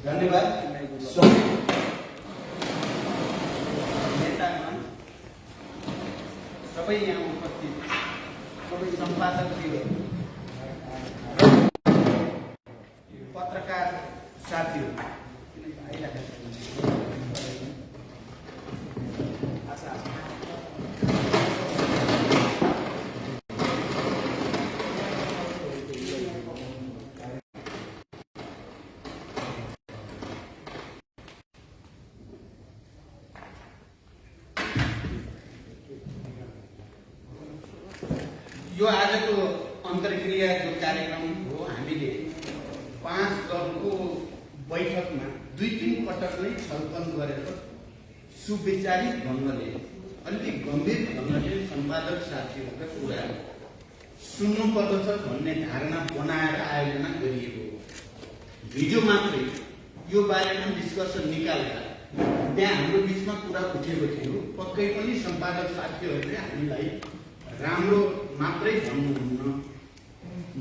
धन्यवाद नेतागण, सबै यहाँ उपस्थित सबै सम्पादकज्यूहरू र पत्रकार साथीहरू, यो आजको अन्तर्क्रिया जो कार्यक्रम हो, हामीले 5 दलको बैठकमा 2-3 पटक नै छलफल गरेर सुविचारित ढङ्गले अलिक गम्भीर ढङ्गले सम्पादक साथीहरूका कुरा सुन्नुपर्दछ भन्ने धारणा बनाएर आयोजना गरिएको हो। हिजो मात्रै यो बारेमा डिस्कसन निकाल्दा त्यहाँ हाम्रो बिचमा कुरा उठेको थियो। पक्कै पनि सम्पादक साथीहरूले हामीलाई राम्रो मात्रै भन्नुहुन्न,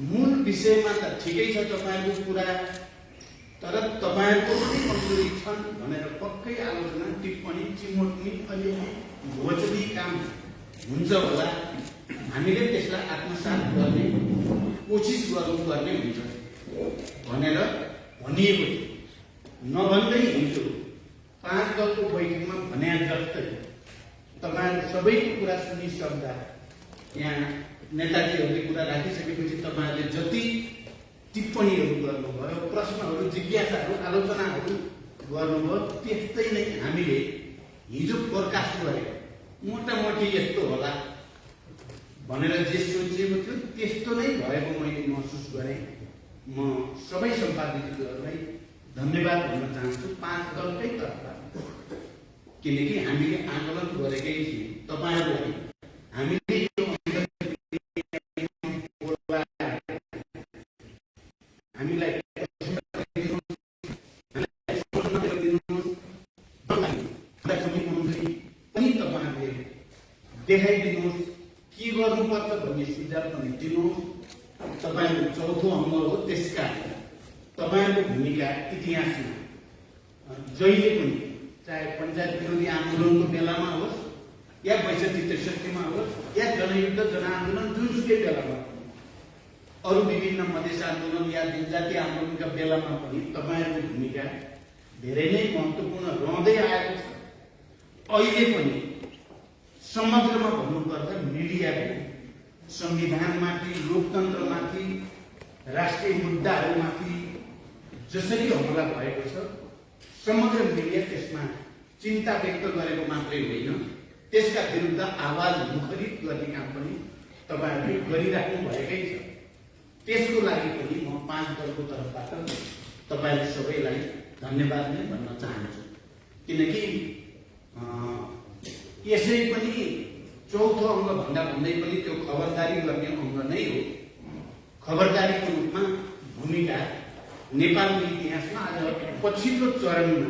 मूल विषयमा त ठिकै छ तपाईहरुको कुरा, तर तपाईहरुको पनि कमजोरी छन् भनेर पक्कै आलोचना टिप्पणी चिमोट्नी अलिअलि घोचदी काम हुन्छ होला। हामीले त्यसलाई आत्मसात गर्ने कोसिस गर्नुपर्ने हुन्छ भनेर भनिएको थियो। नभन्दै हिजो 5 दलको बैठकमा भने जस्तै तपाईहरु सबैको कुरा सुनिसक्दा यहाँ नेताजीहरूले कुरा राखिसकेपछि तपाईहरुले जति टिप्पणीहरू गर्नुभयो, प्रश्नहरू, जिज्ञासाहरू, आलोचनाहरू गर्नुभयो, त्यस्तै नै हामीले हिजो फोरकास्ट गरेको मोटामोटी यस्तो होला भनेर जे सोचेको थियो त्यस्तो नै भएको मैले महसुस गरेँ। म सबै सम्पादकहरूलाई धन्यवाद भन्न चाहन्छु 5 दलकै तर्फबाट, किनकि हामीले आकलन गरेकै थियौँ। तपाईहरुलाई हामीले देखाइदिनुहोस् के गर्नुपर्छ भन्ने सुझाव पनि दिनुहोस्। तपाईहरु चौथो अङ्ग हो, त्यसका तपाईहरुको भूमिका इतिहासमा जहिले पनि, चाहे पञ्चायत विरोधी आन्दोलनको बेलामा होस् या ६२-६३ मा होस् या जनयुद्ध जनआन्दोलन जुनसुकै बेलामा, अरू विभिन्न मधेस आन्दोलन या जनजाति आन्दोलनका बेलामा पनि तपाईहरुको भूमिका धेरै नै महत्त्वपूर्ण रहँदै आएको छ। अहिले पनि समग्रमा भन्नुपर्दा मिडियाको संविधानमाथि, लोकतन्त्रमाथि, राष्ट्रिय मुद्दाहरूमाथि जसरी हमला भएको छ, समग्र मिडिया त्यसमा चिन्ता व्यक्त गरेको मात्रै होइन, त्यसका विरुद्ध आवाज मुखरित गर्ने काम पनि तपाईहरुले गरिराख्नु भएकै छ। त्यसको लागि पनि म 5 दलको तर्फबाट तपाईहरु सबैलाई धन्यवाद नै भन्न चाहन्छु। किनकि यसै पनि चौथो अङ्ग भन्दा भन्दै पनि त्यो खबरदारी गर्ने अङ्ग नै हो। खबरदारीको रूपमा भूमिका नेपालको इतिहासमा आज पछिल्लो चरणमा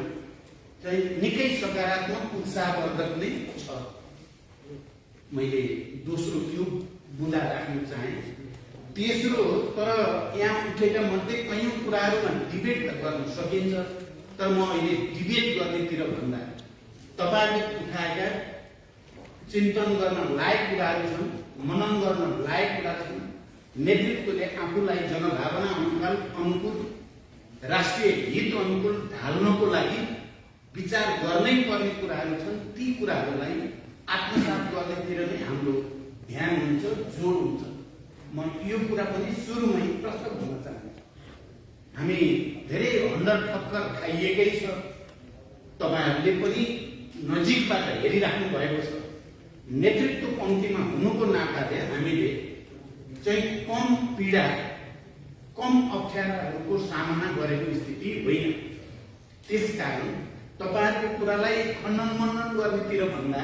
चाहिँ निकै सकारात्मक उत्साहवर्धक नै छ। मैले दोस्रो त्यो बुँदा राख्न चाहे। तेस्रो, तर यहाँ उठेका मध्ये कयौं कुराहरूमा डिबेट गर्न सकिन्छ, तर म अहिले डिबेट गर्नेतिर भन्दा तपाईहरुले उठाएका चिन्तन गर्न लायक कुराहरू छन्, मनन गर्न लायक कुरा छन्। नेतृत्वले आफूलाई जनभावना अनुकूल, राष्ट्रिय हित अनुकूल ढाल्नको लागि विचार गर्नै पर्ने कुराहरू छन्। ती कुराहरूलाई आत्मसात गर्नेतिर नै हाम्रो ध्यान हुन्छ, जोड हुन्छ। म यो कुरा पनि सुरुमै प्रश्न भन्न चाहन्छु। हामी धेरै हन्डर ठक्कर खाइएकै छ, तपाईहरुले पनि नजिकबाट हेरिराख्नु भएको छ। नेतृत्व पङ्क्तिमा हुनुको नाताले हामीले चाहिँ कम पीडा, कम अप्ठ्याराहरूको सामना गरेको स्थिति होइन। त्यसकारण तपाईहरुको कुरालाई खण्डन मण्डन गर्नेतिर भन्दा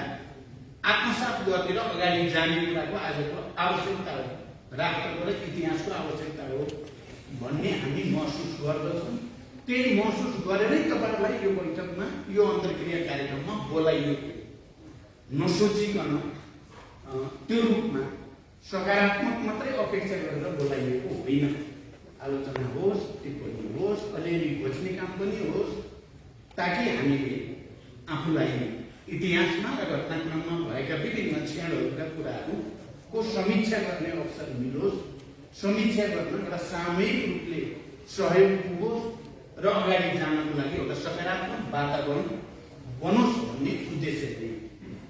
आत्मसात गरेर अगाडि जाने कुराको आजको आवश्यकता हो, राष्ट्रको र इतिहासको आवश्यकता हो भन्ने हामी महसुस गर्दछौँ। त्यही महसुस गरेरै तपाईहरुलाई यो बैठकमा, यो अन्तर्क्रिया कार्यक्रममा बोलाइएको। नसोचिकन त्यो रूपमा सकारात्मक मात्रै अपेक्षा गरेर बोलाइएको होइन। आलोचना होस्, टिप्पणी होस्, अलिअलि खोज्ने काम पनि होस्, ताकि हामीले आफूलाई इतिहासमा र घटनाक्रममा भएका विभिन्न क्षणहरूका कुराहरूको समीक्षा गर्ने अवसर मिलोस्, समीक्षा गर्न एउटा सामूहिक रूपले सहयोग पुगोस् र अगाडि जानको लागि एउटा सकारात्मक वातावरण बनोस् भन्ने उद्देश्य थियो।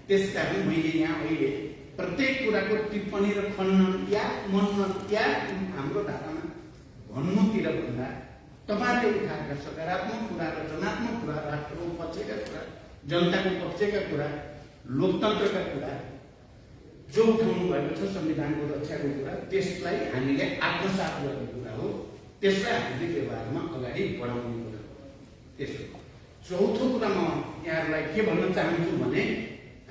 त्यसकारण मैले यहाँ अहिले प्रत्येक कुराको टिप्पणी र खण्डन या मनन या हाम्रो धारणा भन्नुतिर भन्दा तपाईँले उठाएका सकारात्मक कुरा, रचनात्मक कुरा, राष्ट्रको पक्षका कुरा, जनताको पक्षका कुरा, लोकतन्त्रका कुरा जो उठाउनु भएको छ, संविधानको रक्षाको कुरा, त्यसलाई हामीले आत्मसात गर्ने कुरा हो। त्यसलाई हामीले व्यवहारमा अगाडि बढाउने कुरा हो। त्यसो चौथो कुरा म यहाँहरूलाई के भन्न चाहन्छु भने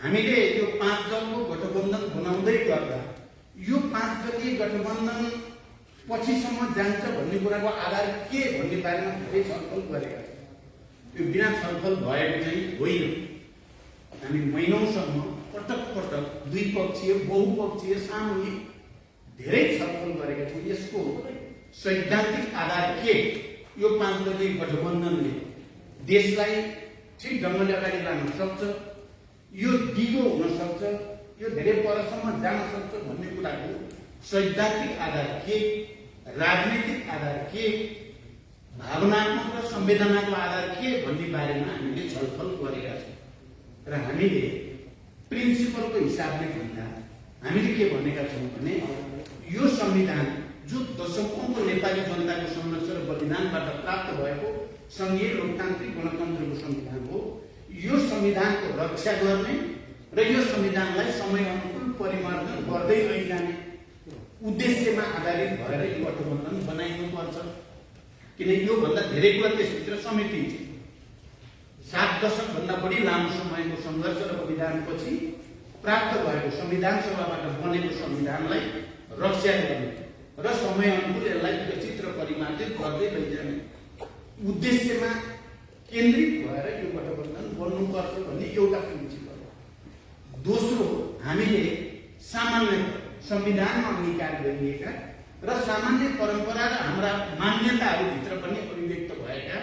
हामीले यो 5 दलको गठबन्धन बनाउँदै गर्दा यो 5 दलीय गठबन्धन पछिसम्म जान्छ भन्ने कुराको आधार के भन्ने बारेमा धेरै छलफल गरेका छौँ। त्यो बिना छलफल भएको चाहिँ होइन। हामी महिनौसम्म पटक पटक द्विपक्षीय, बहुपक्षीय, सामूहिक धेरै छलफल गरेका छौँ। यसको सैद्धान्तिक आधार के? यो 5 दलीय गठबन्धनले देशलाई ठिक ढङ्गले अगाडि लान सक्छ, यो दिगो हुन सक्छ, यो धेरै परसम्म जान सक्छ भन्ने कुराको सैद्धान्तिक आधार के, राजनीतिक आधार के, भावनात्मक र संवेदनाको आधार के भन्ने बारेमा हामीले छलफल गरेका छौँ। र हामीले प्रिन्सिपलको हिसाबले भन्दा हामीले के भनेका छौँ भने यो संविधान जो दशकौंको नेपाली जनताको सङ्घर्ष र बलिदानबाट प्राप्त भएको सङ्घीय लोकतान्त्रिक गणतन्त्रको संविधान हो। यो संविधानको रक्षा गर्ने र यो संविधानलाई समय अनुकूल परिमार्जन गर्दै लैजाने उद्देश्यमा आधारित भएर यो गठबन्धन बनाइनुपर्छ। किन योभन्दा धेरै कुरा त्यसभित्र समेटिन्छ। 7 दशकभन्दा बढी लामो समयको सङ्घर्ष र बलिदानपछि प्राप्त भएको संविधान सभाबाट बनेको संविधानलाई रक्षा गर्ने र समय अनुकूल यसलाई विकसित र परिमार्जित गर्दै लैजाने उद्देश्यमा केन्द्रित भएर यो गठबन्धन बन्नुपर्छ भन्ने एउटा प्रिन्सिपल हो। दोस्रो, हामीले सामान्य संविधानमा अंगीकार गरिएका र सामान्य परम्परा र हाम्रा मान्यताहरूभित्र पनि अभिव्यक्त भएका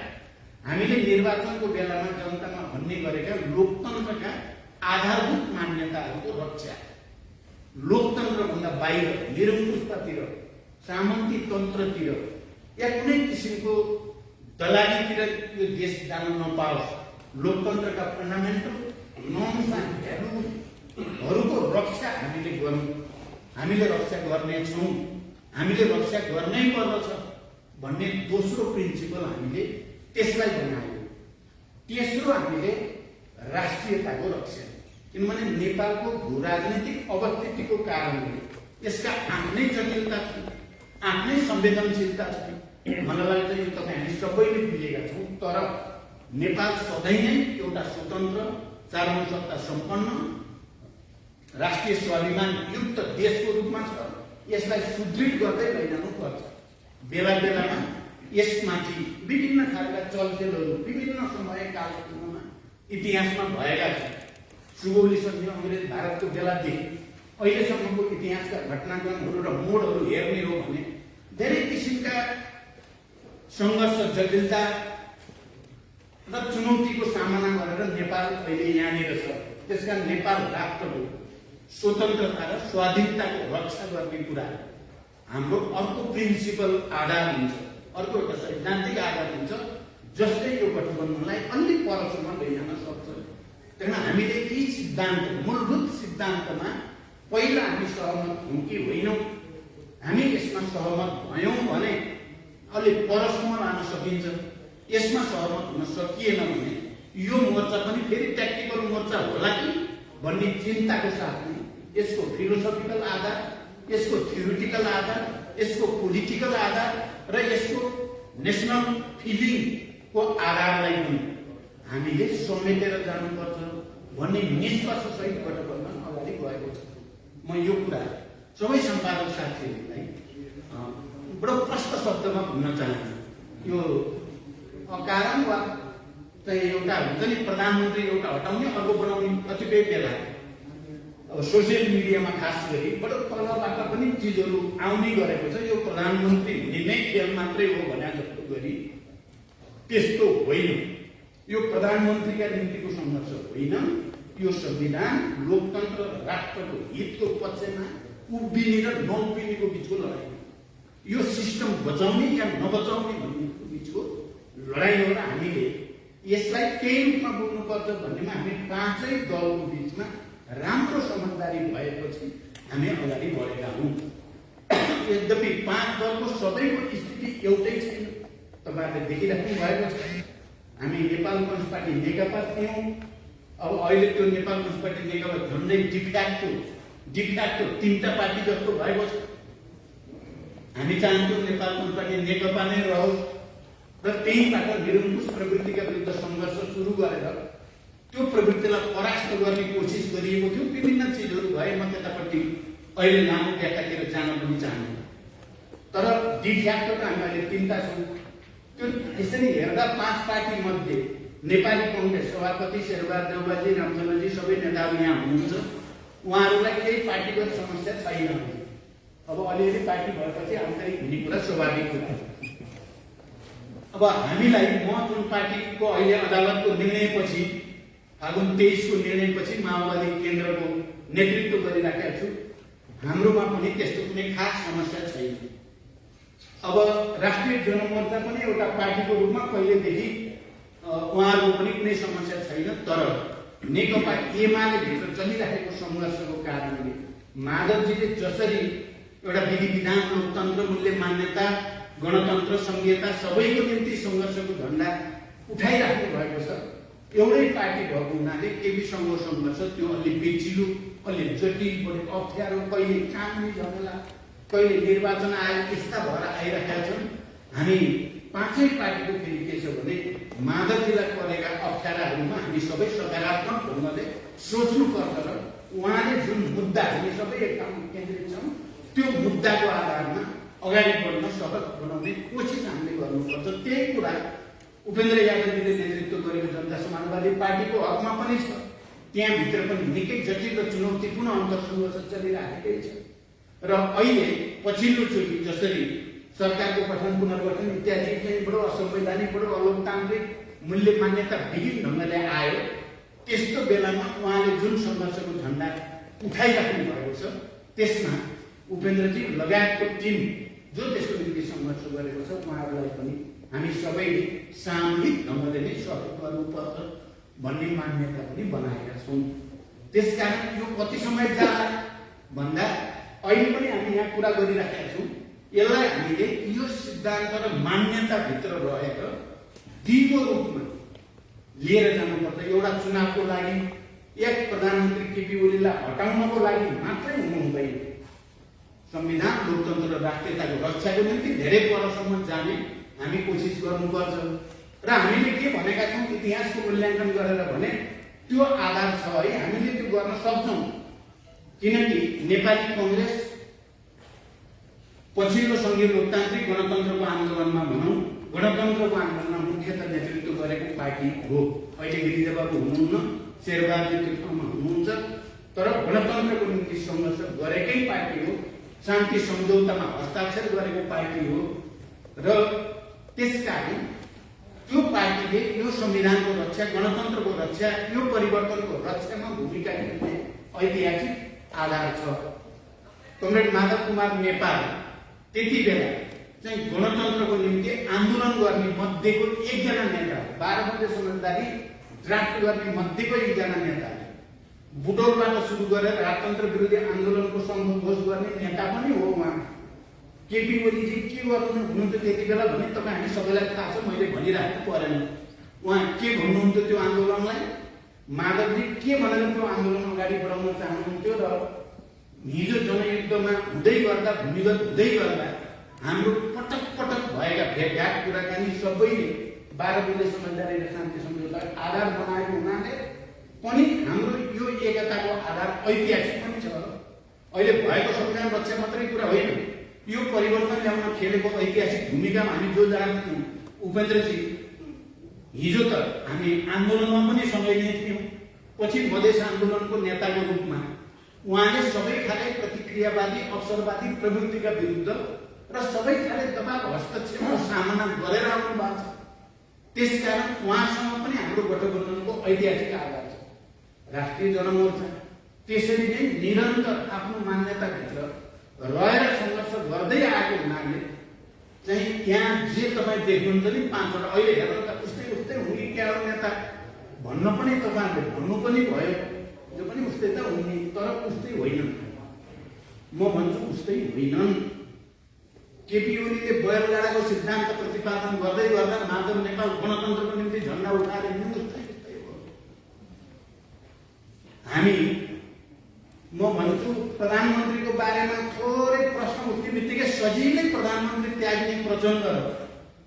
हामीले निर्वाचनको बेलामा जनतामा भन्ने गरेका लोकतन्त्रका आधारभूत मान्यताहरूको रक्षा, लोकतन्त्रभन्दा बाहिर निरङ्कुशतातिर, सामन्ती तन्त्रतिर या कुनै किसिमको दलालीतिर यो देश जान नपाओस्, लोकतन्त्रका फन्डामेन्टल नर्म्स एन्ड भ्यालुजहरूको रक्षा हामीले गर्नु, हामीले रक्षा गर्नेछौँ, हामीले रक्षा गर्नै पर्दछ भन्ने दोस्रो प्रिन्सिपल हामीले त्यसलाई बनायौँ। तेस्रो, हामीले राष्ट्रियताको रक्षा, किनभने नेपालको भू राजनीतिक अवस्थितिको कारणले यसका आफ्नै जटिलता छ, आफ्नै संवेदनशीलता छ। मलाई लाग्छ यो तपाईँ हामी सबैले बुझेका छौँ। तर नेपाल सधैँ नै एउटा स्वतन्त्र, चारौँ सत्ता सम्पन्न, राष्ट्रिय स्वाभिमान युक्त देशको रूपमा छ। यसलाई सुदृढ गर्दै लैजानु पर्छ। बेला बेलामा यसमाथि विभिन्न खालका चलखेलहरू विभिन्न समय कालखण्डमा इतिहासमा भएका छन्। सुगौली सन्धि अङ्ग्रेज भारतको बेलादेखि अहिलेसम्मको इतिहासका घटनाक्रमहरू र मोडहरू हेर्ने हो भने धेरै किसिमका सङ्घर्ष, जटिलता र चुनौतीको सामना गरेर नेपाल अहिले यहाँनिर छ। त्यसकारण नेपाल राष्ट्रको स्वतन्त्रता र स्वाधीनताको रक्षा गर्ने कुरा हाम्रो अर्को प्रिन्सिपल आधार हुन्छ, अर्को एउटा सैद्धान्तिक आधार हुन्छ, जसले यो गठबन्धनलाई अलि परसम्म लैजान सक्छ। त्यहाँ हामीले यी सिद्धान्त, मूलभूत सिद्धान्तमा पहिला हामी सहमत हौँ कि होइनौँ, हामी यसमा सहमत भयौँ भने अलि परसम्म लान सकिन्छ। यसमा सहमत हुन सकिएन भने यो मोर्चा पनि फेरि ट्याक्टिकल मोर्चा होला कि भन्ने चिन्ताको साथमा यसको फिलोसफिकल आधार, यसको थ्योरिटिकल आधार, यसको पोलिटिकल आधार र यसको नेसनल फिलिङको आधारलाई पनि हामीले समेटेर जानुपर्छ भन्ने निष्कर्षसहित गठबन्धन अगाडि गएको छ। म यो कुरा सबै सम्पादक साथीहरूलाई बडो प्रष्ट शब्दमा भन्न चाहन्छु। यो अकारण वा चाहिँ एउटा हुन्छ नि, प्रधानमन्त्री एउटा हटाउने अर्को बनाउने कतिपय बेला अब सोसियल मिडियामा खास गरी बडो तलबाट पनि चिजहरू आउने गरेको छ। यो प्रधानमन्त्री हुने नै खेल मात्रै हो भने जस्तो गरी त्यस्तो होइन। यो प्रधानमन्त्रीका निम्तिको सङ्घर्ष होइन, यो संविधान, लोकतन्त्र र राष्ट्रको हितको पक्षमा उभिने र नउभिनेको बिचको लडाइँ हो। यो सिस्टम बचाउने या नबचाउने भन्नेको बिचको लडाइँ हो र हामीले यसलाई त्यही रूपमा बोल्नुपर्छ भन्नेमा हामी पाँचै दलको बिचमा राम्रो समझदारी भएपछि हामी अगाडि बढेका हौँ। यद्यपि पाँच दलको सबैको स्थिति एउटै छैन, तपाईँहरूले देखिराख्नु भएको छ। हामी नेपाल कम्युनिस्ट पार्टी नेकपा थियौँ, अब अहिले त्यो नेपाल कम्युनिस्ट पार्टी नेकपा झन्डै डिफेक्टो तीनटा पार्टी जस्तो भएको छ। हामी चाहन्छौँ नेपाल कम्युनिस्ट पार्टी नेकपा नै रहोस् र त्यहीबाट निरङ्कुश प्रवृत्तिका विरुद्ध सङ्घर्ष सुरु गरेर त्यो प्रवृत्तिलाई परास्त गर्ने कोसिस गरिएको थियो। विभिन्न चिजहरू भए, म त्यतापट्टि अहिले लामो व्याख्यातिर जान पनि चाहन्छु। तर डिफ्याक्टो त हामी अहिले तीनटा छौँ। त्यो यसरी हेर्दा पाँच पार्टी मध्ये नेपाली कङ्ग्रेस सभापति शेरबहादुर देउवाजी, रामचन्द्रजी सबै नेताहरू यहाँ हुनुहुन्छ। उहाँहरूलाई केही पार्टीगत समस्या छैन। अब अलिअलि पार्टी भएपछि आन्तरिक हुने कुरा स्वाभाविक कुरा। अब हामीलाई म जुन पार्टीको अहिले अदालतको निर्णयपछि फागुन 23 को निर्णयपछि माओवादी केन्द्रको नेतृत्व गरिराखेका छु, हाम्रोमा पनि त्यस्तो कुनै खास समस्या छैन। अब राष्ट्रिय जनमोर्चा पनि एउटा पार्टीको रूपमा कहिलेदेखि उहाँहरूको पनि कुनै समस्या छैन। तर नेकपा एमाले भित्र चलिरहेको सङ्घर्षको कारणले माधवजीले जसरी एउटा विधि विधान, लोकतन्त्र, मूल्य मान्यता, गणतन्त्र, संघीयता सबैको निम्ति सङ्घर्षको झण्डा उठाइराख्नु भएको छ। एउटै पार्टी भएको हुनाले केपीसँगको सङ्घर्ष त्यो अलि पेचिलो, अलि जटिल, बढी अप्ठ्यारो, कहिले कानुनी झमेला, कहिले निर्वाचन आयोग यस्ता भएर आइरहेका छन्। हामी पाँचै पार्टीको फेरि के छ भने माधवजीलाई परेका अप्ठ्याराहरूमा हामी सबै सकारात्मक ढङ्गले सोच्नु पर्छ र उहाँले जुन मुद्दा हामी सबै एक ठाउँमा केन्द्रित छौँ त्यो मुद्दाको आधारमा अगाडि बढ्न सहज बनाउने कोसिस हामीले गर्नुपर्छ। त्यही कुरा उपेन्द्र यादवजीले नेतृत्व गरेको जनता समाजवादी पार्टीको हकमा पनि छ। त्यहाँभित्र पनि निकै जटिल र चुनौतीपूर्ण अन्तर्सङ्घर्ष चलिरहेकै छ। र अहिले पछिल्लो चोटि जसरी सरकारको गठन, पुनर्गठन इत्यादि चाहिँ बडो असंवैधानिक, बडो अलोकतान्त्रिक, मूल्य मान्यता विहीन ढङ्गले आयो, त्यस्तो बेलामा उहाँले जुन सङ्घर्षको झण्डा उठाइराख्नु भएको छ त्यसमा उपेन्द्रजी लगायतको टिम जो त्यसको निम्ति सङ्घर्ष गरेको छ उहाँहरूलाई पनि हामी सबैले सामूहिक ढङ्गले नै सहयोग गर्नुपर्छ भन्ने मान्यता पनि बनाएका छौँ। त्यसकारण यो कति समय जाला भन्दा अहिले पनि हामी यहाँ कुरा गरिराखेका छौँ। यसलाई हामीले यो सिद्धान्त र मान्यताभित्र रहेर दिगो रूपमा लिएर जानुपर्छ। एउटा चुनावको लागि एक प्रधानमन्त्री केपी ओलीलाई हटाउनको लागि मात्रै हुनु हुँदैन। संविधान, लोकतन्त्र र राष्ट्रियताको रक्षाको निम्ति धेरै परसम्म जाने हामी कोसिस गर्नुपर्छ। र हामीले के भनेका छौँ, इतिहासको मूल्याङ्कन गरेर भने त्यो आधार छ है, हामीले त्यो गर्न सक्छौँ। किनकि नेपाली कङ्ग्रेस पछिल्लो सङ्घीय लोकतान्त्रिक गणतन्त्रको आन्दोलनमा भनौँ, गणतन्त्रको आन्दोलनमा मुख्यतः नेतृत्व गरेको पार्टी हो। अहिले गिरिजाबाबु हुनुहुन्न, शेरबहादुर त्यो ठाउँमा हुनुहुन्छ, तर गणतन्त्रको निम्ति सङ्घर्ष गरेकै पार्टी हो। शान्ति सम्झौतामा हस्ताक्षर गरेको पार्टी हो र त्यसकारण त्यो पार्टीले यो संविधानको रक्षा, गणतन्त्रको रक्षा, यो परिवर्तनको रक्षामा भूमिका खेल्ने ऐतिहासिक आधार छ। कमरेड माधव कुमार नेपाल त्यति बेला चाहिँ गणतन्त्रको निम्ति आन्दोलन गर्ने मध्येको एकजना नेता, 12 बजे समझदारी ड्राफ्ट गर्ने मध्येको एकजना नेता, बुटोलबाट सुरु गरेर राजतन्त्र विरोधी आन्दोलनको सङ्घोष गर्ने नेता पनि हो उहाँ। केपी ओलीजी के गर्नु हुनुहुन्थ्यो त्यति बेला भने तपाईँ हामी सबैलाई थाहा छ, मैले भनिराख्नु परेन। उहाँ के भन्नुहुन्थ्यो त्यो आन्दोलनलाई, माधवजी के भनेर त्यो आन्दोलन अगाडि बढाउन चाहनुहुन्थ्यो र हिजो जनयुद्धमा हुँदै गर्दा, भूमिगत हुँदै गर्दा हाम्रो पटक पटक भएका भेटघाट कुराकानी सबैले 12 बजे समझदारी र शान्ति सम्झौतालाई आधार बनाएको हुनाले पनि हाम्रो यो एकताको आधार ऐतिहासिक पनि छ। अहिले भएको संविधान रक्षा मात्रै कुरा होइन, यो परिवर्तन ल्याउन खेलेको ऐतिहासिक भूमिकामा हामी जो जना थियौँ। उपेन्द्रजी हिजो त हामी आन्दोलनमा पनि सँगै नै थियौँ, पछि मधेस आन्दोलनको नेताको रूपमा उहाँले सबै खाले प्रतिक्रियावादी अवसरवादी प्रवृत्तिका विरुद्ध र सबै खाले दबाव हस्तक्षेपको सामना गरेर आउनु भएको छ। त्यसकारण उहाँसँग पनि हाम्रो गठबन्धनको ऐतिहासिक आधार छ, राष्ट्रिय जनमोर्चा। त्यसरी नै निरन्तर आफ्नो मान्यताभित्र रहेर सङ्घर्ष गर्दै आएको हुनाले चाहिँ यहाँ जे तपाईँ देख्नुहुन्छ नि 5 वटा अहिले हेर्नु त उस्तै उस्तै हुने क्या हो नेता भन्न पनि तपाईँहरूले भन्नु पनि भयो, जो पनि उस्तै त हुने, तर उस्तै होइनन्। म भन्छु उस्तै होइनन्। केपी ओलीले बयलगाडाको सिद्धान्त प्रतिपादन गर्दै गर्दा माधव नेपाल गणतन्त्रको निम्ति झन्डा उठाएर हिँड्नु उस्तै उस्तै हो। हामी म भन्छु प्रधानमन्त्रीको बारेमा थोरै प्रश्न उठ्ने बित्तिकै सजिलै प्रधानमन्त्री त्याग्ने प्रचण्ड र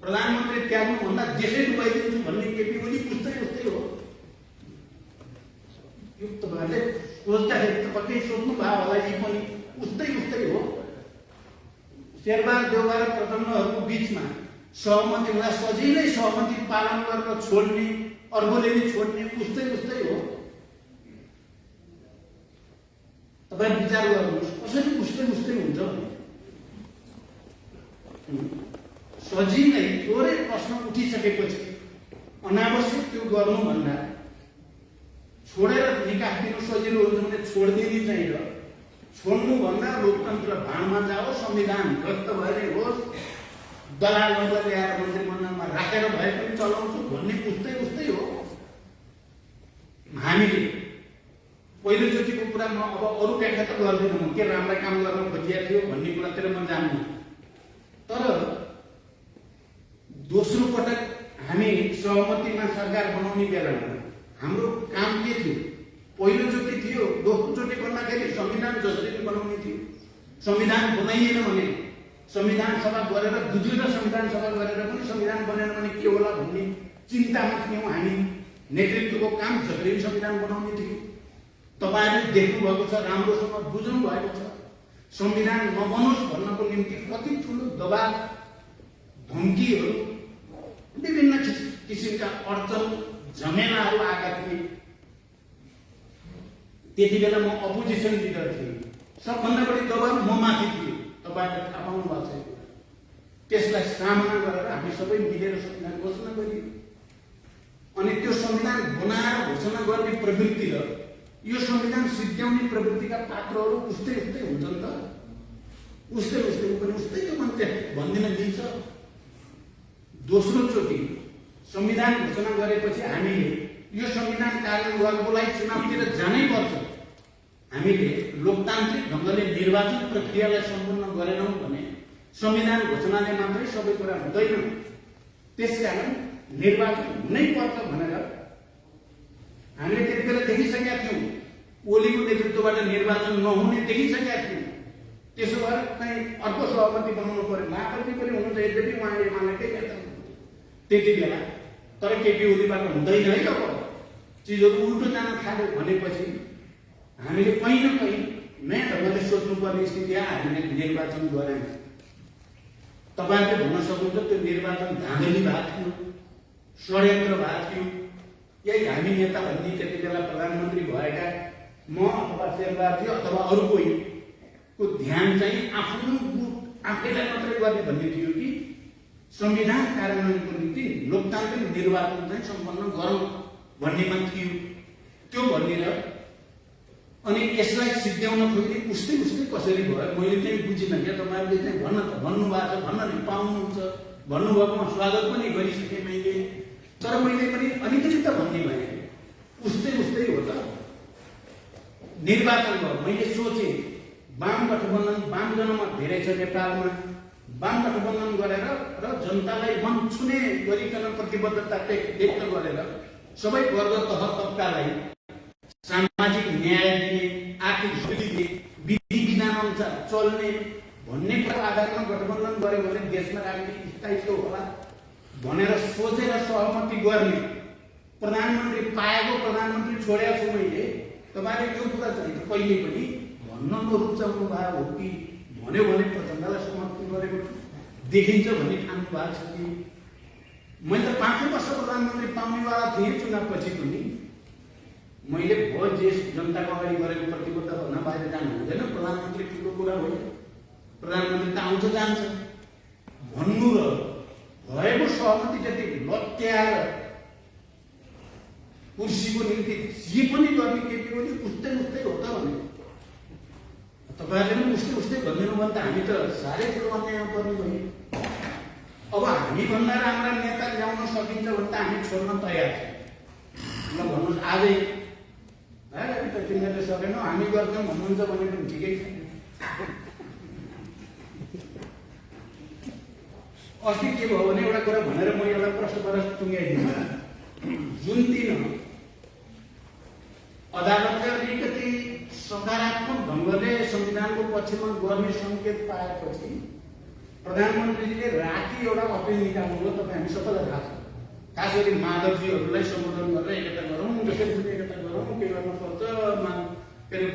प्रधानमन्त्री त्याग्नुभन्दा देशै डुबाइदिन्छु भन्ने केपी ओली उस्तै उस्तै हो। यो तपाईँहरूले सोच्दाखेरि त पक्कै सोध्नु भयो होला, यी पनि उस्तै उस्तै हो। शेरबहादुर देउवा र प्रचण्डहरूको बिचमा सहमति हुँदा सजिलै सहमति पालन गरेर छोड्ने, अर्कोले नि छोड्ने उस्तै उस्तै हो। तपाईँ विचार गर्नुहोस् कसरी उस्तै उस्तै हुन्छ भने। सजिलै थोरै प्रश्न उठिसकेपछि अनावश्यक त्यो गर्नुभन्दा छोडेर निकाल्नु सजिलो हुन्छ भने छोडिदिने चाहिँ र छोड्नुभन्दा लोकतन्त्र भाँडमा जाओस्, संविधान रद्द भएर होस्, दलालहरूलाई ल्याएर मन्त्रीमण्डलमा राखेर भए पनि चलाउँछु भन्ने उस्तै उस्तै हो। हामीले पहिलोचोटिको कुरा म अब अरू व्याख्या त गर्दिनँ, म के राम्रो काम गर्न खोजिएको थियो भन्ने कुरातिर म जान्नु। तर दोस्रो पटक हामी सहमतिमा सरकार बनाउने बेलामा हाम्रो काम के थियो? पहिलोचोटि थियो, दोस्रोचोटि गर्दाखेरि संविधान जसरी बनाउने थियो। संविधान बनाइएन भने संविधान सभा गरेर दुईवटा संविधान सभा गरेर पनि संविधान बनेन भने के होला भन्ने चिन्तामा थियौँ हामी। नेतृत्वको काम जसरी संविधान बनाउने थियो। तपाईँहरूले देख्नुभएको छ, राम्रोसँग बुझ्नु भएको छ, संविधान नबनोस् भन्नको निम्ति कति ठुलो दबाव, धम्कीहरू, विभिन्न किसिमका अडचन झमेलाहरू आएका थिए। त्यति बेला म अपोजिसन लिडर थिएँ, सबभन्दा बढी दबाव म माथि थियो, तपाईँहरूले थाहा पाउनु भएको छ। त्यसलाई सामना गरेर हामी सबै मिलेर संविधान घोषणा गरियो। अनि त्यो संविधान बनाएर घोषणा गर्ने प्रवृत्ति र यो संविधान सिद्ध्याउने प्रवृत्तिका पात्रहरू उस्तै उस्तै हुन्छन् त। उस्तै उस्तै पनि उस्तै त मान्छे भन्दिन दिन्छ। दोस्रो चोटि संविधान घोषणा गरेपछि हामीले यो संविधान कार्यान्वयन गर्नको लागि चुनावतिर जानै पर्छ। हामीले लोकतान्त्रिक ढङ्गले निर्वाचन प्रक्रियालाई सम्पन्न गरेनौँ भने संविधान घोषणाले मात्रै सबै कुरा हुँदैन। त्यसकारण निर्वाचन हुनै पर्छ भनेर हामीले त्यति बेला देखिसकेका थियौँ। ओलीको नेतृत्वबाट निर्वाचन नहुने देखिसकेका थियौँ। त्यसो भएर चाहिँ अर्को सहमति बनाउनु पर्यो। मायावती पनि हुनुहुन्छ, यद्यपि उहाँ एमालेकै नेता त्यति बेला। तर केपी ओलीबाट हुँदैन है। अब चिजहरू उल्टो जान थाल्यो भनेपछि हामीले कहीँ न कहीँ नयाँ ढङ्गले सोच्नुपर्ने स्थिति आयो। हामीले निर्वाचन गऱ्यौँ। तपाईँहरूले भन्न सक्नुहुन्छ त्यो निर्वाचन धाँधली भएको थियो, षड्यन्त्र भएको थियो। यही हामी नेता भन्ने त्यति बेला प्रधानमन्त्री भएका म अथवा शेरबहादुर अथवा अरू कोहीको ध्यान चाहिँ आफैलाई मात्रै गर्ने भन्ने थियो कि संविधान कार्यान्वयनको निम्ति लोकतान्त्रिक निर्वाचन चाहिँ सम्पन्न गरौँ भन्नेमा थियो। त्यो भनेर अनि यसलाई सिद्ध्याउन खोज्ने उस्तै उस्तै कसरी भयो मैले चाहिँ बुझिनँ क्या। तपाईँहरूले चाहिँ भन्नुभएको छ, भन्न नि पाउनुहुन्छ, भन्नुभएकोमा स्वागत पनि गरिसकेँ मैले। तर मैले पनि अलिकति त भन्ने भएँ, उस्तै उस्तै हो त। निर्वाचन भयो, मैले सोचेँ वाम गठबन्धन, वाम जनमत धेरै छ नेपालमा, वाम गठबन्धन गरेर र जनतालाई मन छुने गरिकन प्रतिबद्धता व्यक्त गरेर सबै वर्ग तह तबकालाई सामाजिक न्याय दिने, आर्थिक सुविधा दिने, विधि विधान अनुसार चल्ने भन्ने आधारमा गठबन्धन गर्यो भने देशमा राजनीतिक स्थायित्व होला भनेर सोचेर सहमति गर्ने प्रधानमन्त्री पाएको प्रधानमन्त्री छोडेको छु मैले। तपाईँले त्यो कुरा चाहिँ कहिले पनि भन्न नरुचाउनु भएको हो कि भन्यो भने प्रचण्डलाई समर्थन गरेको देखिन्छ भन्ने ठान्नु भएको छ कि? मैले त 5 वर्ष प्रधानमन्त्री पाउनेवाला थिएँ चुनावपछि पनि। मैले भो जे जनताको अगाडि गरेको प्रतिबद्ध भन्न बाहिर जानु हुँदैन। प्रधानमन्त्री ठुलो कुरा होइन, प्रधानमन्त्री त आउँछ जान्छ भन्नु र भएको सहमति जति लट्याएर कुर्सीको निम्ति जे पनि गर्ने केपी ओली उस्तै उस्तै हो त भने तपाईँहरूले पनि उस्तै उस्तै भनिदिनु भने त हामी त साह्रै ठुलो अन्याय पर्ने भयो। अब हामीभन्दा राम्रा नेता ल्याउन सकिन्छ भने त हामी छोड्न तयार छौँ। ल भन्नुहोस् आजै तिमीहरूले सकेनौ हामी गर्छौँ भन्नुहुन्छ भने पनि ठिकै छ। अस्ति के भयो भने एउटा कुरा भनेर म एउटा प्रश्न टुङ्ग्याइदिनु। जुन दिन अदालतले अलिकति सकारात्मक ढङ्गले संविधानको पक्षमा गर्ने सङ्केत पाएपछि प्रधानमन्त्रीले राति एउटा अपिल निकाल्नुभयो। तपाईँ हामी सबैलाई थाहा छ। खास गरी माधवजीहरूलाई सम्बोधन गरेर एकता गरौँ, जसरी पनि एकता गरौँ, के गर्नुपर्छ, के अरे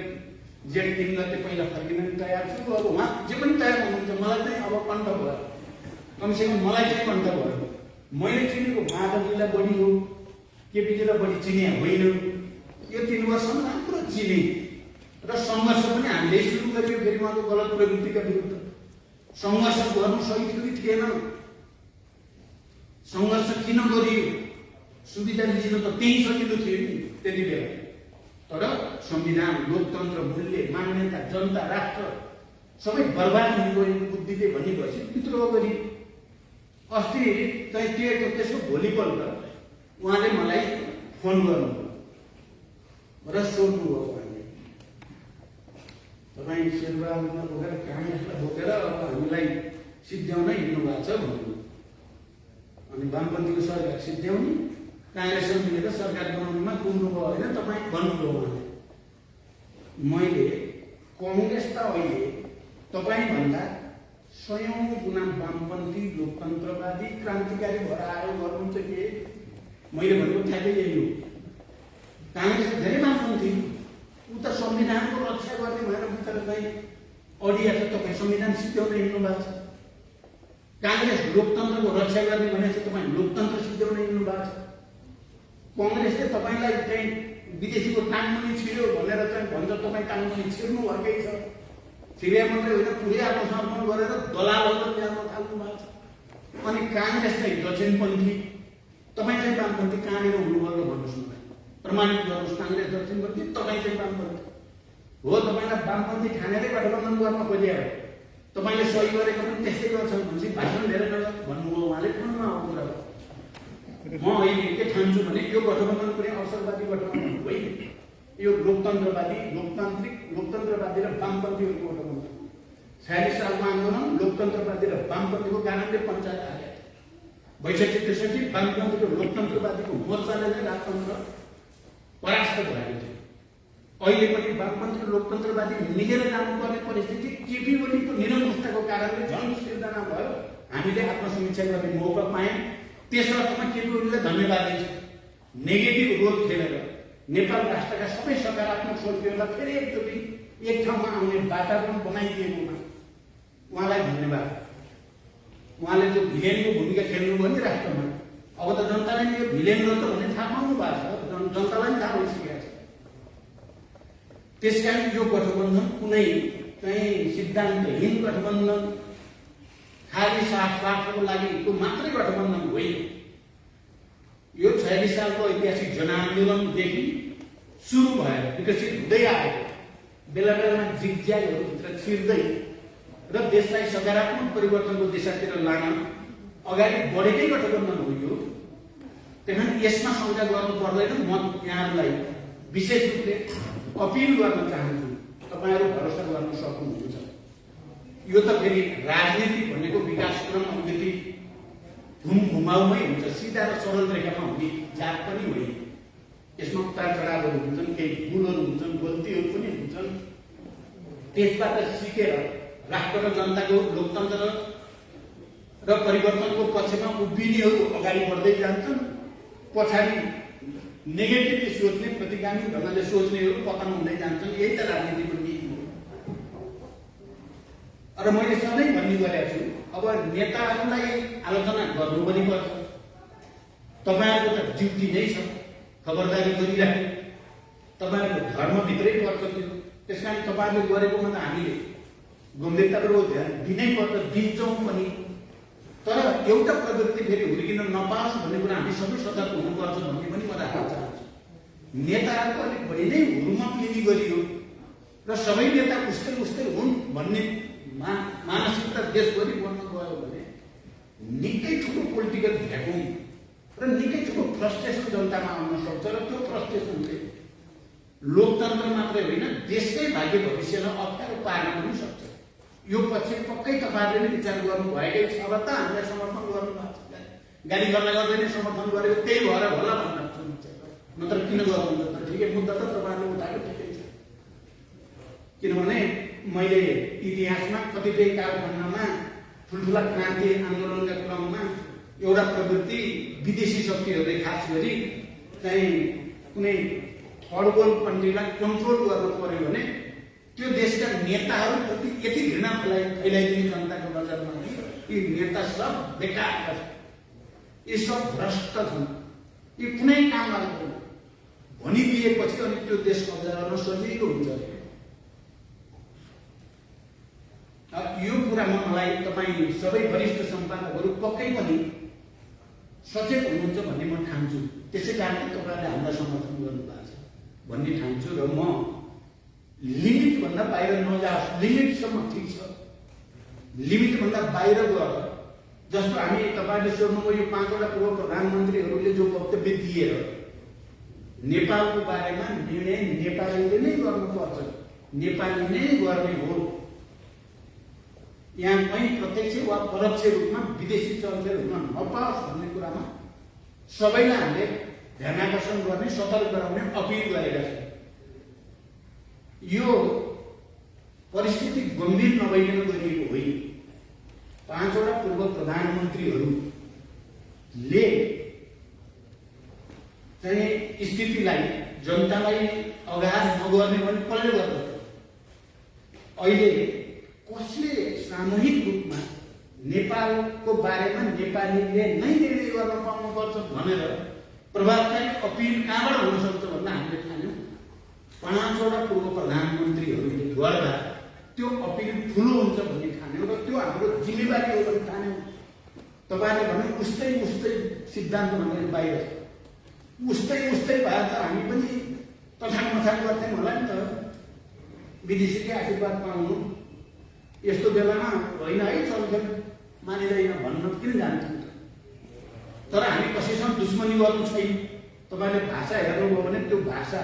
जेठ 3 गते पहिला फर्किन पनि तयार छु। अब उहाँ जे पनि तयार हुनुहुन्छ, मलाई चाहिँ अब कण्ठ भयो, कमसेकम मलाई चाहिँ कण्ठ भयो। मैले चिनेको माधवजीलाई बढी हो, केपीजीलाई बढी चिने होइन। यो 3 वर्षमा राम्रो चिने र सङ्घर्ष पनि हामीले सुरु गर्यो फेरि उहाँको गलत प्रवृत्तिका विरुद्ध। सङ्घर्ष गर्नु सही थियो कि थिएन, सङ्घर्ष किन गरियो, सुविधा लिनु त त्यही सजिलो थियो नि त्यति बेला। तर संविधान, लोकतन्त्र, मूल्य, मान्यता, जनता, राष्ट्र सबै बर्बाद हुने गयो बुद्धिले भनिपछि विद्रोह गरी। अस्ति चाहिँ त्यसको भोलिपल्ट उहाँले मलाई फोन गर्नुभयो र सोध्नुभयो, उहाँले तपाईँ शेरबहादुरमा बोकेर काङ्ग्रेसलाई बोकेर अब हामीलाई सिद्ध्याउन हिँड्नु भएको छ भन्नु। अनि वामपन्थीको सरकार सिद्ध्याउने, काङ्ग्रेससँग मिलेर सरकार बनाउनेमा पुग्नुभयो होइन तपाईँ भन्नुभयो उहाँले। मैले कङ्ग्रेस त अहिले तपाईँभन्दा 100औं गुणा वामपन्थी, लोकतन्त्रवादी, क्रान्तिकारी भएर आयो गर्नुहुन्छ के? मैले भनेको ठ्याक्कै यही हो। काङ्ग्रेस धेरै वामपन्थी, ऊ त संविधानको रक्षा गर्ने भएर बिचरा चाहिँ अडिया छ। तपाईँ संविधान सिद्ध्याउन हिँड्नु भएको छ। काङ्ग्रेस लोकतन्त्रको रक्षा गर्ने भनेपछि तपाईँ लोकतन्त्र सिद्ध्याउन हिँड्नु भएको छ। कङ्ग्रेसले तपाईँलाई चाहिँ विदेशीको टाङमुनि छिर्यो भनेर चाहिँ भन्छ, तपाईँ टाङमुनि छिर्नु भएकै छ। छिर्या मात्रै होइन, पुरै आत्मसमर्पण गरेर दलालहरू ल्याउन थाल्नु भएको छ। अनि काङ्ग्रेस चाहिँ दक्षिणपन्थी, तपाईँ चाहिँ वामपन्थी कहाँनिर हुनुभयो भन्नुहोस् न, प्रमाणित गर्नुहोस्। काङ्ग्रेस दक्षिणपन्थी, तपाईँ चाहिँ वामपन्थी हो। तपाईँलाई वामपन्थी ठानेरै गठबन्धन गर्न खोजे हो, तपाईँले सही गरेको पनि त्यस्तै गर्छ भनेपछि भाषण धेरै नगर भन्नुभयो उहाँले। फोनमा हो कुरा। म अहिले के ठान्छु भने यो गठबन्धन कुनै अवसरवादी गठबन्धन होइन, यो लोकतन्त्रवादी, लोकतन्त्रवादी र वामपन्थीहरूको गठबन्धन। 46 सालको आन्दोलन लोकतन्त्रवादी र वामपन्थीको कारणले पञ्चायत आयो। 62-63 वामपन्थी र लोकतन्त्रवादीको मोर्चाले नै राजतन्त्र परास्त भएको थियो। अहिले पनि वामपन्थी र लोकतन्त्रवादी मिलेर जानुपर्ने परिस्थिति केपी ओलीको निरङ्कुशताको कारणले झन् सिर्जना भयो। हामीले आत्मसमीक्षा गर्ने मौका पायौँ। त्यसो अर्थमा केपी ओलीलाई धन्यवाद दिन्छ। नेगेटिभ रोल खेलेर नेपाल राष्ट्रका सबै सकारात्मक शक्तिहरूलाई फेरि एकचोटि एक ठाउँमा आउने वातावरण बनाइदिएकोमा उहाँलाई धन्यवाद। उहाँले जो भिलेनको भूमिका खेल्नुभयो नि राष्ट्रमा, अब त जनताले यो भिलेन रहेछ भन्ने थाहा पाउनु भएको छ, जनतालाई पनि थाहा भइसकेको छ। त्यसकारण यो गठबन्धन कुनै चाहिँ सिद्धान्तहीन गठबन्धन, खाली स्वार्थको लागि मात्रै गठबन्धन होइन। यो 46 सालको ऐतिहासिक जनआन्दोलनदेखि सुरु भएर विकसित हुँदै आएको, बेला बेलामा जिगज्यागहरूभित्र छिर्दै र देशलाई सकारात्मक परिवर्तनको दिशातिर लान अगाडि बढेकै गठबन्धन हो यो। त्यहाँ यसमा शङ्का गर्नु पर्दैन। म यहाँहरूलाई विशेष रूपले अपिल गर्न चाहन्छु, तपाईँहरू भरोसा गर्न सक्नुहुन्छ। यो त फेरि राजनीति भनेको विकासक्रम अलिकति घुमघुमाउमै हुन्छ, सिधा र सरल रेखामा हुने जात पनि होइन। यसमा उतार चढावहरू हुन्छन्, केही भुलहरू हुन्छन्, गल्तीहरू पनि हुन्छन्। त्यसबाट सिकेर राष्ट्र र जनताको लोकतन्त्र र परिवर्तनको पक्षमा उभिनेहरू अगाडि बढ्दै जान्छन्। पछाडि नेगेटिभली सोच्ने, प्रतिगामी ढङ्गले सोच्नेहरू पतन हुँदै जान्छन्। यही त राजनीतिको नीति हो। र मैले सधैँ भन्ने गरेको छु, अब नेताहरूलाई आलोचना गर्नु पनि पर्छ। तपाईँहरूको त ड्युटी नै छ खबरदारी गरिराख्नु। तपाईँहरूको धर्मभित्रै पर्छ त्यो। त्यस कारण तपाईँहरूले गरेकोमा त हामीले गम्भीरतापूर्वक ध्यान दिनै पर्छ, दिन्छौँ पनि। तर एउटा प्रवृत्ति फेरि हुर्किन नपाओस् भन्ने कुरा हामी सबै सतर्क हुनुपर्छ भन्ने पनि म राख्न चाहन्छु। नेताहरूको अलिक बढी नै हुरुमक लिने गरियो र सबै नेता उस्तै उस्तै हुन् भन्ने मानसिकता देशभरि बन्न गयो भने निकै ठुलो पोलिटिकल भ्याकुम र निकै ठुलो फ्रस्ट्रेसन जनतामा आउन सक्छ र त्यो फ्रस्ट्रेसनले लोकतन्त्र मात्रै होइन देशकै भाग्य भविष्यलाई अप्ठ्यारो पार्न पनि सक्छ। यो पछि पक्कै तपाईँहरूले नै विचार गर्नु भएकै छ र त हामीलाई समर्थन गर्नु भएको छ। गाली गर्दा गर्दै नै समर्थन गरेको त्यही भएर होला भन्न चाहन्छु। नत्र किन गर्नु त ठिकै, मुद्दा त तपाईँहरूले उठाएको ठिकै छ। किनभने मैले इतिहासमा कतिपय कालखण्डमा ठुल्ठुला क्रान्ति आन्दोलनका क्रममा एउटा प्रवृत्ति विदेशी शक्तिहरूले खास गरी चाहिँ कुनै थर्ड वर्ल्ड कन्ट्रीलाई कन्ट्रोल गर्नु पर्यो भने त्यो देशका नेताहरूप्रति यति घृणा फैलाइदिने जनताको नजरमा यी नेता सब बेकार छन्, यी सब भ्रष्ट छन्, यी कुनै काम लाग्दैन भनिदिएपछि अनि त्यो देश कब्जा गर्न सजिलो हुन्छ। यो कुरामा मलाई तपाईँ सबै वरिष्ठ सम्पादकहरू पक्कै पनि सचेत हुनुहुन्छ भन्ने म ठान्छु। त्यसै कारण तपाईँहरूले हामीलाई समर्थन गर्नुभएको छ भन्ने ठान्छु र म लिमिटभन्दा बाहिर नजाओस्, लिमिटसम्म ठिक छ, लिमिटभन्दा बाहिर गएर जस्तो हामी तपाईँले सोध्नुभयो यो 5 वटा पूर्व प्रधानमन्त्रीहरूले जो वक्तव्य दिएर नेपालको बारेमा निर्णय नेपालीले नै गर्नुपर्छ, नेपाली नै गर्ने हो, यहाँ कहीँ प्रत्यक्ष वा परोक्ष रूपमा विदेशी चलखेल हुन नपाओस् भन्ने कुरामा सबैलाई हामीले ध्यानाकर्षण गर्ने, सतर्क गराउने अपिल गरेका छौँ। यो परिस्थिति गम्भीर नभइकन गरिएको होइन। 5 वटा पूर्व प्रधानमन्त्रीहरूले चाहिँ स्थितिलाई जनतालाई अगाध नगर्ने भने कसले गर्दछ? अहिले कसले सामूहिक रूपमा नेपालको बारेमा नेपालीले नै निर्णय गर्न पाउनुपर्छ भनेर प्रभावकारी अपिल कहाँबाट हुन सक्छ भन्दा हामीले ठान्यौँ 5 वटा पूर्व प्रधानमन्त्रीहरूले गर्दा त्यो अपिल ठुलो हुन्छ भन्ने ठान्यौँ र त्यो हाम्रो जिम्मेवारी हो भन्ने ठान्यौँ। तपाईँले भने उस्तै उस्तै सिद्धान्त भनेर बाहिर उस्तै उस्तै भए त हामी पनि तथाङ मथाङ गर्थ्यौँ होला नि त, विदेशीकै आशीर्वाद पाउनु यस्तो बेलामा होइन है, चलखेल मानिँदैन भन्न किन जान्छौँ त? तर हामी कसैसँग दुश्मनी गर्नु छैन। तपाईँले भाषा हेर्नुभयो भने त्यो भाषा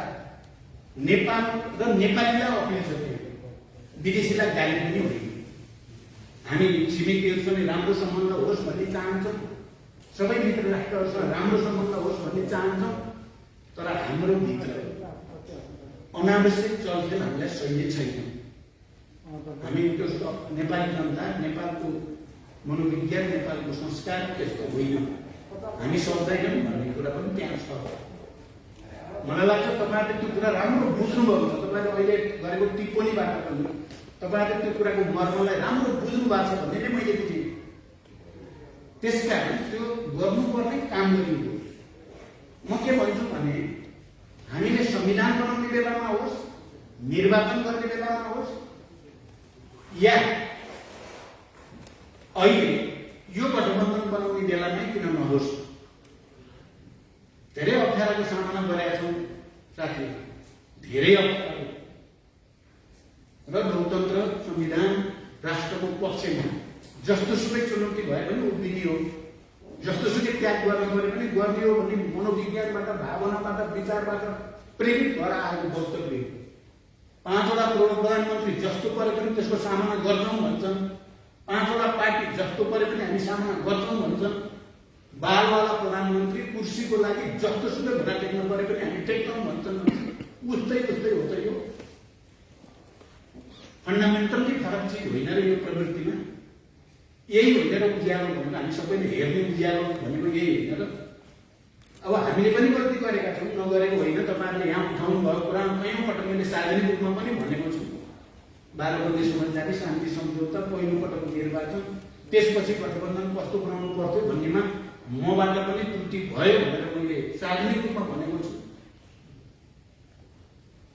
नेपाल र नेपालीलाई अपिल छ, विदेशीलाई गाली पनि होइन। हामी छिमेकीहरूसँग राम्रो सम्बन्ध होस् भन्ने चाहन्छौँ, सबै मित्र राष्ट्रहरूसँग राम्रो सम्बन्ध होस् भन्ने चाहन्छौँ, तर हाम्रो भित्र अनावश्यक चलखेल हामीलाई सही छैन। हामी त्यो नेपाली जनता, नेपालको मनोविज्ञान, नेपालको संस्कार त्यस्तो होइन, हामी सक्दैनौँ भन्ने कुरा पनि त्यहाँ छ। मलाई लाग्छ तपाईँहरूले त्यो कुरा राम्रो बुझ्नुभएको छ। तपाईँले अहिले गरेको टिप्पणीबाट पनि तपाईँहरूले त्यो कुराको मर्मलाई राम्रो बुझ्नु भएको छ भन्ने नै मैले बुझेँ। त्यसकारण त्यो गर्नुपर्ने काम गरिएको। म के भन्छु भने हामीले संविधान बनाउने बेलामा होस्, निर्वाचन गर्ने बेलामा होस्, या अहिले यो गठबन्धन बनाउने बेलामै किन नहोस्, धेरै अप्ठ्यारोको सामना गरेका छौँ साथी, धेरै अप्ठ्यारो र लोकतन्त्र, संविधान, राष्ट्रको पक्षमा जस्तो सुकै चुनौती भए पनि उभिने हो, जस्तो सुकै त्याग गर्नु परे पनि गर्ने हो भन्ने मनोविज्ञानबाट, भावनाबाट, विचारबाट प्रेरित भएर आएको वक्तव्य। 5 वटा पूर्व प्रधानमन्त्री जस्तो परे पनि त्यसको सामना गर्छौँ भन्छन्, 5 वटा पार्टी जस्तो परे पनि हामी सामना गर्छौँ भन्छन्, बालवाला प्रधानमन्त्री कुर्सीको लागि जस्तो सुकै भएर टेक्नु परे पनि हामी टेक्छौँ भन्छन्। उस्तै उस्तै हो त यो फन्डामेन्टल्ली फरक चिज होइन र यो प्रवृत्तिमा यही होइन र उज्यालो भनेर हामी सबैले हेर्ने उज्यालो भनेको यही होइन र। अब हामीले पनि गल्ती गरेका छौँ, नगरेको होइन। तपाईँहरूले यहाँ उठाउनु भएको कुरा कयौँ पटक मैले सार्वजनिक रूपमा पनि भनेको छु। 12 बन्दी समझदारी, शान्ति सम्झौता, पहिलोपटक निर्वाचन, त्यसपछि गठबन्धन कस्तो बनाउनु पर्थ्यो भन्नेमा मबाट पनि त्रुटि भयो भनेर मैले सार्वजनिक रूपमा भनेको छु।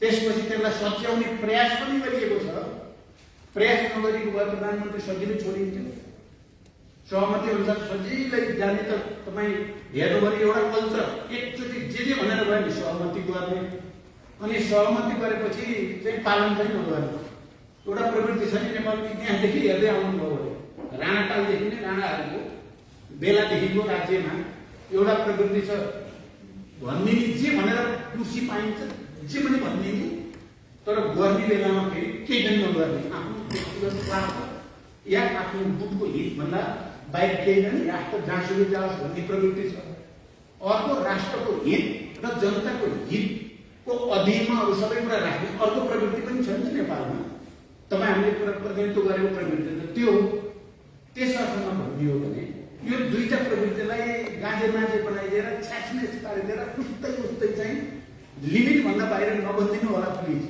त्यसपछि त्यसलाई सच्याउने प्रयास पनि गरिएको छ। प्रयास नगरेको भए प्रधानमन्त्री सजिलै छोडिन्थ्यो। सहमति अनुसार सजिलै जाने त तपाईँ हेर्नुभयो एउटा कल्चर एकचोटि जे भनेर भयो नि सहमति गर्ने, अनि सहमति गरेपछि चाहिँ पालन चाहिँ नगर्ने एउटा प्रवृत्ति छ नि नेपालको इतिहासदेखि हेर्दै आउनुभयो भने राणाकालदेखि नै राणाहरूको बेलादेखिको राज्यमा एउटा प्रवृत्ति छ, भन्ने जे भनेर कुर्सी पाइन्छ जे पनि भन्ने नि, तर गर्ने बेलामा फेरि केही पनि नगर्ने, आफ्नो व्यक्तिगत स्वार्थ या आफ्नो गुटको हितभन्दा बाहिर केही पनि, राष्ट्र जहाँसुकै जाओस् भन्ने प्रवृत्ति छ। अर्को राष्ट्रको हित र जनताको हितको अधीनमा अरू सबै कुरा राख्ने अर्को प्रवृत्ति पनि छ नि नेपालमा। तपाईँ हामीले प्रतिनिधित्व गरेको प्रवृत्ति त त्यो हो। त्यस अर्थमा भन्ने हो भने यो दुईटा प्रवृत्तिलाई गाँजे माझे बनाइदिएर छ्यासमेस पारिदिएर उस्तै चाहिँ लिमिटभन्दा बाहिर नबनिदिनु होला प्लिज।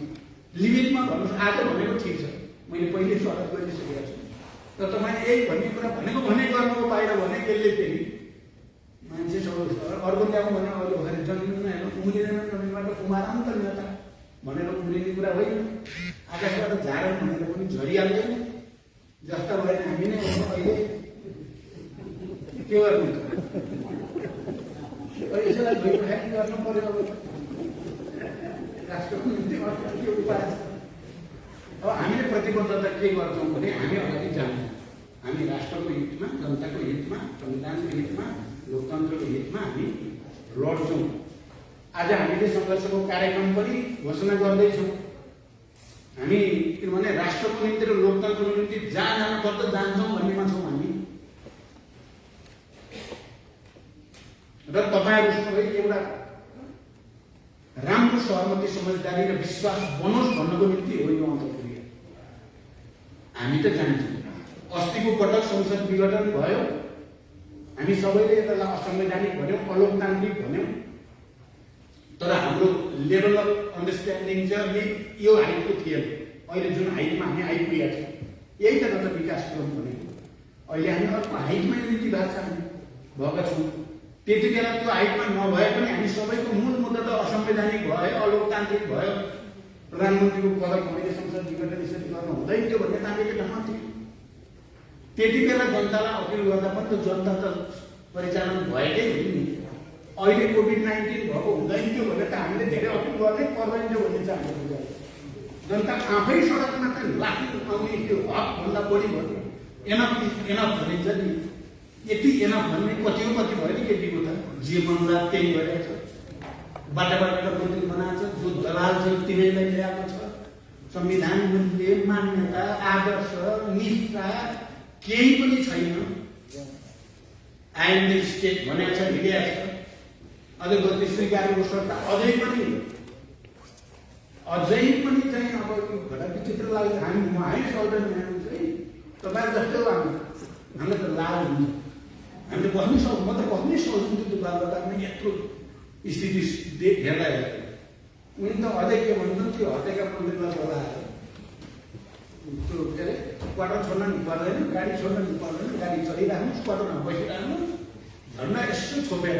लिमिटमा भन्नुहोस्। आज भनेको ठिक छ, मैले पहिले स्वागत गरिसकेको छु, तर तपाईँले यही भन्ने कुरा भनेको गर्नुको बाहिर भने त्यसले फेरि मान्छे सब अर्को ल्याउँ भने अहिले भएर जन्मिनु हेर्नु उम्रिँदैन, जमिनबाट उमारान् त नेता भनेर उम्रिने कुरा होइन। आकाशबाट झारन भनेर पनि झरिहाल्दैन। जस्ता भएन हामी नै अहिले के गर्नु, यसैलाई धोइपठाइ गर्नु पर्यो। अब राष्ट्रको निम्ति के उपाय छ? अब हामीले प्रतिबद्धता के गर्छौँ भने हामी अगाडि जान्छौँ। हामी राष्ट्रको हितमा, जनताको हितमा, संविधानको हितमा, लोकतन्त्रको हितमा हामी लड्छौँ। आज हामीले सङ्घर्षको कार्यक्रम पनि घोषणा गर्दैछौँ। हामी किनभने राष्ट्रको निम्ति र लोकतन्त्रको निम्ति जहाँ जानुपर्छ जान्छौँ भन्नेमा छौँ हामी। र तपाईँहरूसँग एउटा राम्रो सहमति, समझदारी र विश्वास बनोस् भन्नको निम्ति हो यो अन्तर्क्रिया। हामी त जान्छौँ। अस्तिको पटक संसद विघटन भयो, हामी सबैले यसलाई असंवैधानिक भन्यौँ, अलोकतान्त्रिक भन्यौँ, तर हाम्रो लेभल अफ अन्डरस्ट्यान्डिङ चाहिँ यो हाइटको थिएन। अहिले जुन हाइटमा हामी आइपुगेका छौँ यही त गत विकास क्रम भनेको। अहिले हामी अर्को हाइटमा युनिटी भएका छौँ। त्यति बेला त्यो हाइटमा नभए पनि हामी सबैको मूल मुद्दा त असंवैधानिक भयो, अलोकतान्त्रिक भयो। प्रधानमन्त्रीको कदम मैले संसद विघटन यसरी गर्नु हुँदैन थियो भन्ने तानेको ठाउँमा थियो। त्यति बेला जनतालाई अपिल गर्दा पनि त जनता त परिचालन भएकै हो नि। अहिले कोभिड-19 भएको हुँदैन थियो भने त हामीले धेरै अपिल गर्नै पर्दैन थियो भन्ने चाहिँ हाम्रो विचार। जनता आफै सडकमा चाहिँ लाग्नु आउने त्यो हकभन्दा बढी भयो। एनफ भनिन्छ नि, यति एनफ भन्ने कति हो कति भयो नि केटीको त। जे मनला त्यही गरेको छ। बाटाबाट मन्त्री बनाएको छ, जो दलाल छ तिनीलाई ल्याएको छ। संविधान मूल्य, मान्यता, आदर्श, निष्ठा केही पनि छैन। आइन स्टेट भनेको छ, हिँडेको छ। अझै गति स्वीकारेको सट्टा अझै पनि चाहिँ अब घटा विचित्र लाग्छ। हामी सक्दैन चाहिँ तपाईँ जस्तै हो। हामीलाई त लाज हुन्छ। हामीले बस्नै सक्छौँ, म त बस्नै सक्छु त्यो बालबच्चामा यत्रो स्थिति हेर्दा उनी त अझै के भन्छन्, त्यो हटेका मन्दिरलाई बोलाएर त्यो के अरे क्वार्टर छोड्न नि पर्दैन, गाडी छोड्न नि पर्दैन, गाडी चलिरहनुहोस्, क्वार्टरमा बसिरहनुहोस्, झन्डा यसो छोपेर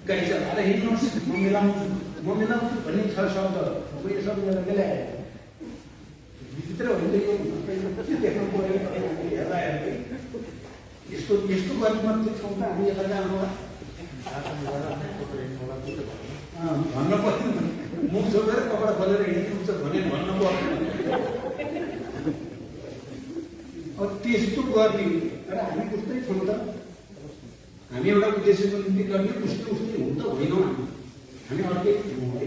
गाडी चलाएर हिँड्नुहोस्, म मिलाउँछु भन्ने छ शब्द। म यो शब्दलाई मिलाएँ भित्र होइन। यो के देख्नु पऱ्यो हेर्दा हेर्दै यस्तो गर्ने मात्रै छौँ त हामी यता जानु भन्न पर्दैन। मुख छोपेर कपडा खोलेर हिँड्नुहुन्छ भने भन्नु पर्दैन। अब त्यस्तो गर्ने र हामी उस्तै छौँ त। हामी एउटा उद्देश्यको निम्ति गर्ने उस्तै हुन त होइनौँ। हामी अर्कै छौँ है।